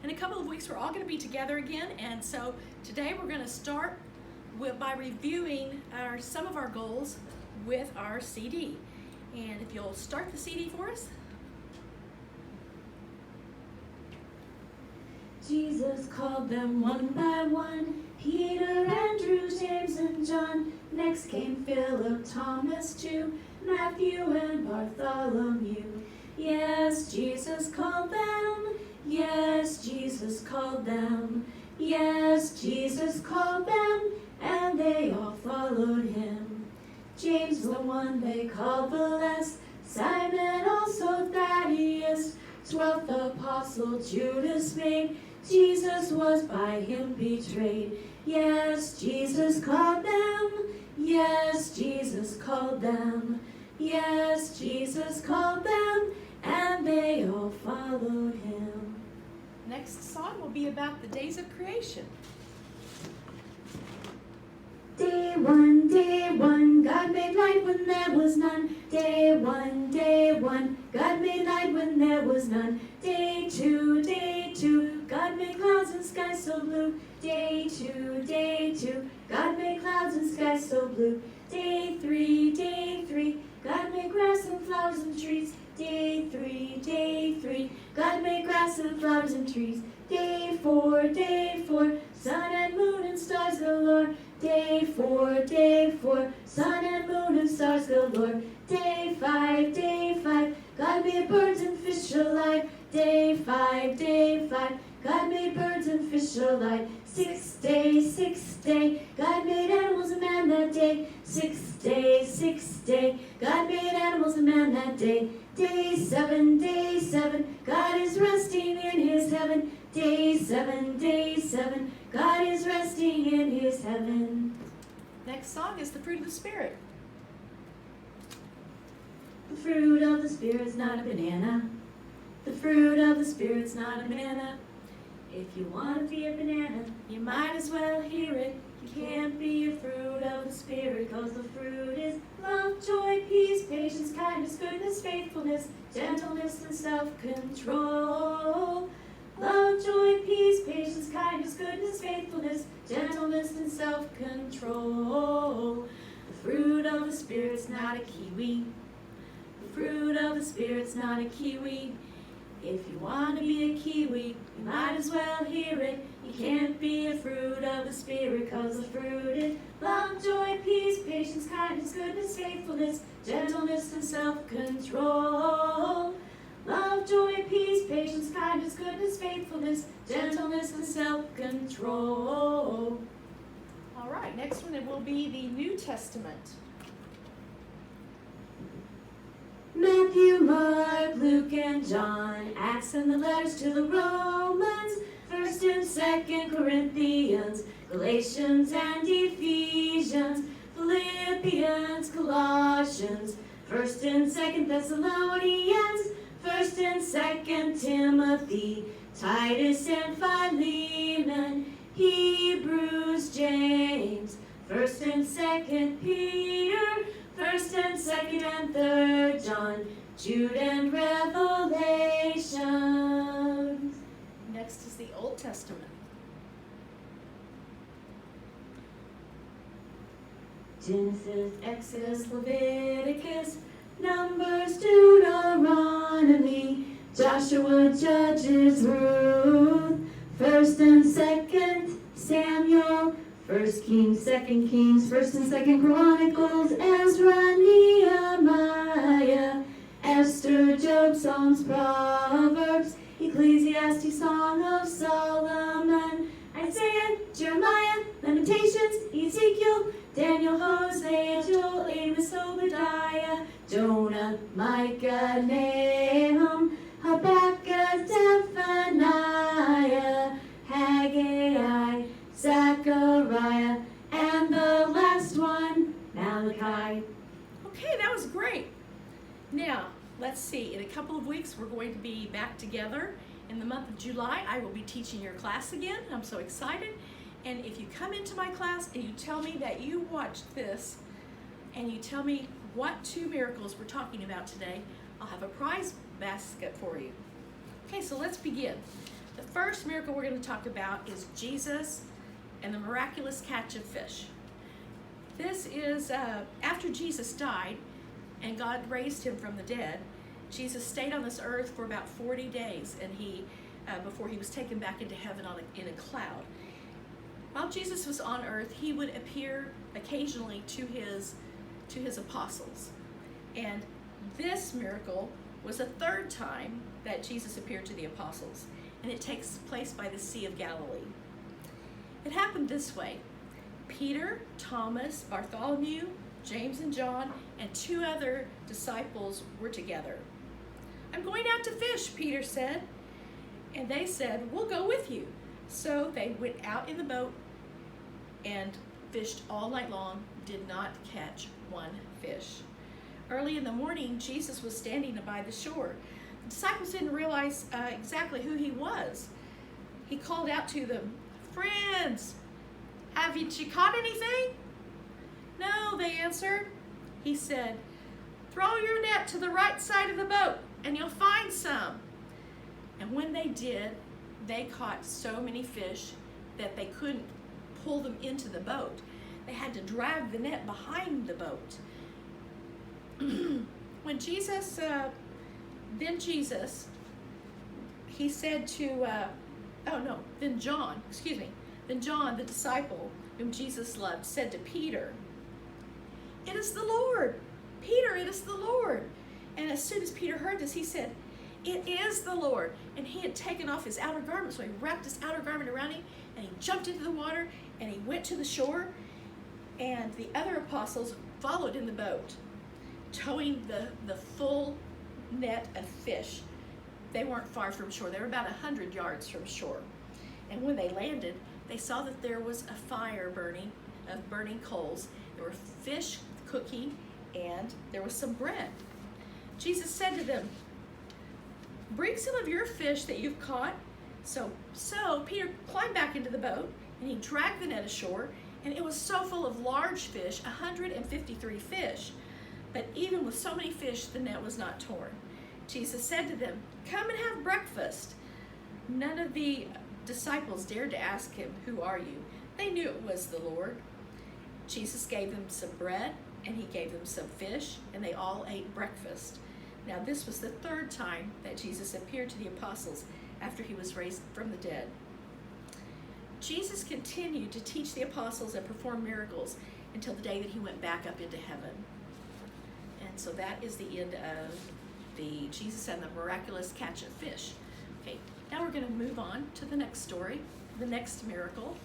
In a couple of weeks, we're all going to be together again, and so today we're going to start by reviewing some of our goals with our CD. And if you'll start the CD for us. Jesus called them one by one, Peter, Andrew, James, and John. Next came Philip, Thomas too, Matthew and Bartholomew. Yes, Jesus called them. Yes, Jesus called them. Yes, Jesus called them, and they all followed him. James, the one they called the less, Simon, also Thaddeus, 12th apostle Judas made. Jesus was by him betrayed. Yes, Jesus called them. Yes, Jesus called them. Yes, Jesus called them, and they all followed him. Next song will be about the days of creation. Day one, God made light when there was none. Day one, God made light when there was none. Day two, God made clouds and sky so blue. Day two, God made clouds and sky so blue. Day three, God made grass and flowers and trees. Day three, God made grass and flowers and trees. Day four, sun and moon and stars galore. Day four, sun and moon and stars galore. Day five, God made birds and fish alive. Day five, God made birds and fish alive. Sixth day, God made animals and man that day. Sixth day, God made animals and man that day. Day seven, God is resting in his heaven. Day seven, God is resting in his heaven. Next song is the fruit of the Spirit. The fruit of the Spirit's not a banana. The fruit of the Spirit's not a banana. If you want to be a banana, you might as well hear it. You can't be a fruit of the Spirit, 'cause the fruit is love, joy, peace, patience, kindness, goodness, faithfulness, gentleness, and self-control. Love, joy, peace, patience, kindness, goodness, faithfulness, gentleness, and self-control. The fruit of the Spirit's not a kiwi. The fruit of the Spirit's not a kiwi. If you want to be a kiwi, you might as well hear it. You can't be a fruit of the Spirit, 'cause the fruit is love, joy, peace, patience, kindness, goodness, faithfulness, gentleness, and self-control. Love, joy, peace, patience, kindness, goodness, faithfulness, gentleness, and self-control. All right, next one it will be the New Testament. Matthew, Mark, Luke, and John, Acts and the letters to the Romans, 1st and 2nd Corinthians, Galatians and Ephesians, Philippians, Colossians, 1st and 2nd Thessalonians, 1st and 2nd Timothy, Titus and Philemon, Hebrews, James, 1st and 2nd Peter, 1st and 2nd and 3rd John, Jude and Revelations. Next is the Old Testament. Genesis, Exodus, Leviticus, Numbers, Deuteronomy, Joshua, Judges, Ruth, 1st and 2nd Samuel, 1st Kings, 2nd Kings, 1st and 2nd Chronicles, Ezra, Nehemiah, Esther, Job, Psalms, Proverbs, Ecclesiastes, Song of Solomon, Isaiah, Jeremiah, Lamentations, Ezekiel, Daniel, Hosea, Joel, Amos, Obadiah, Jonah, Micah, Nahum, Habakkuk, Zephaniah, Haggai, Zechariah, and the last one, Malachi. Okay, that was great. Now, let's see. In a couple of weeks, we're going to be back together. In the month of July, I will be teaching your class again. I'm so excited. And if you come into my class and you tell me that you watched this, and you tell me what 2 miracles we're talking about today, I'll have a prize basket for you. Okay, so let's begin. The first miracle we're going to talk about is Jesus and the miraculous catch of fish. This is after Jesus died and God raised him from the dead. Jesus stayed on this earth for about 40 days, and before he was taken back into heaven in a cloud. While Jesus was on earth, he would appear occasionally to his apostles. And this miracle was the third time that Jesus appeared to the apostles, and it takes place by the Sea of Galilee. It happened this way. Peter, Thomas, Bartholomew, James and John, and 2 other disciples were together. "I'm going out to fish," Peter said. And they said, "We'll go with you." So they went out in the boat and fished all night long, did not catch one fish. Early in the morning, Jesus was standing by the shore. The disciples didn't realize exactly who he was. He called out to them, "Friends, have you caught anything?" "No," they answered. He said, "Throw your net to the right side of the boat and you'll find some." And when they did, they caught so many fish that they couldn't pull them into the boat. They had to drag the net behind the boat. When Jesus, he said to, then John, the disciple whom Jesus loved, said to Peter, "It is the Lord. Peter, it is the Lord." And as soon as Peter heard this, he said, "It is the Lord." And he had taken off his outer garment, so he wrapped his outer garment around him, and he jumped into the water, and he went to the shore, and the other apostles followed in the boat, towing the full net of fish. They weren't far from shore. They were about 100 yards from shore. And when they landed, they saw that there was a fire burning, of burning coals. There were fish cooking, and there was some bread. Jesus said to them, "Bring some of your fish that you've caught." So Peter climbed back into the boat, and he dragged the net ashore, and it was so full of large fish, 153 fish. But even with so many fish, the net was not torn. Jesus said to them, "Come and have breakfast." None of the disciples dared to ask him, "Who are you?" They knew it was the Lord. Jesus gave them some bread, and he gave them some fish, and they all ate breakfast. Now this was the third time that Jesus appeared to the apostles after he was raised from the dead. Jesus continued to teach the apostles and perform miracles until the day that he went back up into heaven. And so that is the end of the Jesus and the miraculous catch of fish. Okay, now we're going to move on to the next story, the next miracle.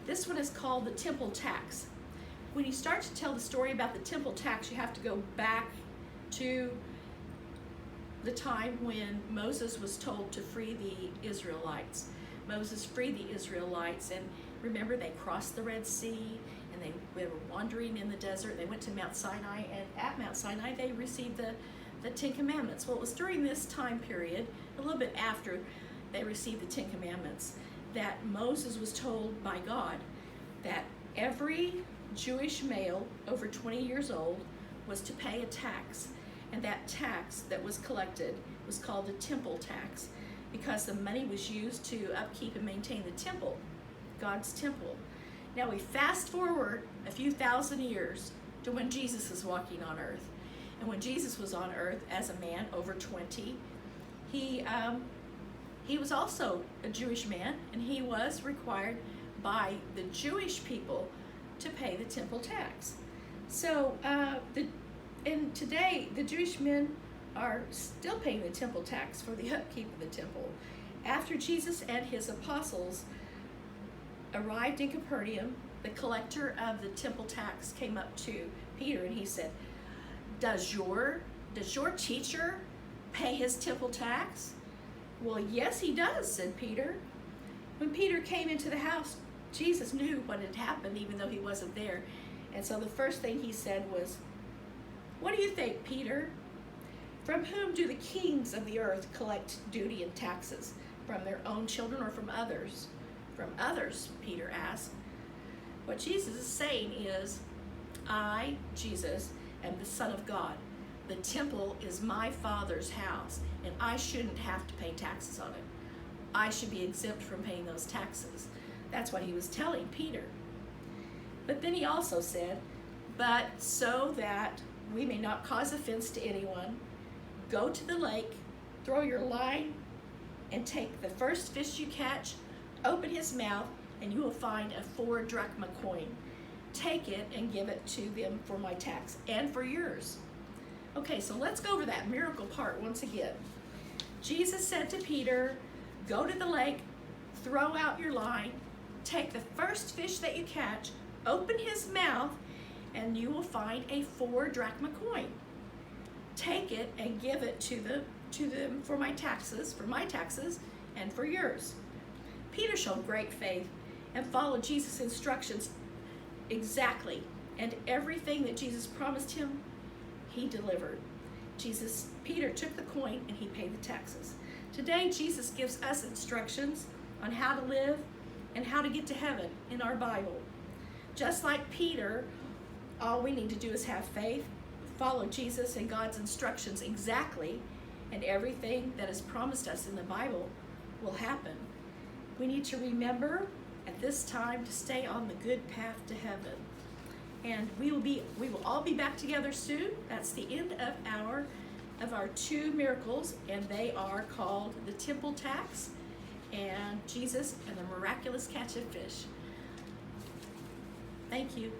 This one is called the temple tax. When you start to tell the story about the temple tax, you have to go back to the time when Moses was told to free the Israelites. Moses freed the Israelites, and remember, they crossed the Red Sea, and they were wandering in the desert. They went to Mount Sinai, and at Mount Sinai they received the 10 Commandments. Well, it was during this time period, a little bit after they received the 10 Commandments, that Moses was told by God that every Jewish male over 20 years old was to pay a tax, and that tax that was collected was called the temple tax, because the money was used to upkeep and maintain the temple, God's temple. Now we fast forward a few thousand years to when Jesus is walking on earth. And when Jesus was on earth as a man over 20, he was also a Jewish man, and he was required by the Jewish people to pay the temple tax. So and today the Jewish men are still paying the temple tax for the upkeep of the temple. After Jesus and his apostles arrived in Capernaum, the collector of the temple tax came up to Peter and he said, Does your teacher pay his temple tax?" "Well, yes, he does," said Peter. When Peter came into the house, Jesus knew what had happened, even though he wasn't there. And so the first thing he said was, "What do you think, Peter? From whom do the kings of the earth collect duty and taxes? From their own children or from others?" "From others," Peter asked. What Jesus is saying is, I, Jesus, am the Son of God. The temple is my Father's house, and I shouldn't have to pay taxes on it. I should be exempt from paying those taxes. That's what he was telling Peter. But then he also said, but so that we may not cause offense to anyone, go to the lake, throw your line, and take the first fish you catch, open his mouth, and you will find a 4 drachma coin. Take it and give it to them for my tax and for yours. Okay, so let's go over that miracle part once again. Jesus said to Peter, go to the lake, throw out your line, take the first fish that you catch, open his mouth, and you will find a 4 drachma coin. Take it and give it to them for my taxes, and for yours. Peter showed great faith and followed Jesus' instructions exactly, and everything that Jesus promised him, he delivered. Peter took the coin and he paid the taxes. Today, Jesus gives us instructions on how to live and how to get to heaven in our Bible. Just like Peter, all we need to do is have faith, follow Jesus and God's instructions exactly, and everything that is promised us in the Bible will happen. We need to remember at this time to stay on the good path to heaven. And we will all be back together soon. That's the end of our 2 miracles, and they are called the temple tax and Jesus and the miraculous catch of fish. Thank you.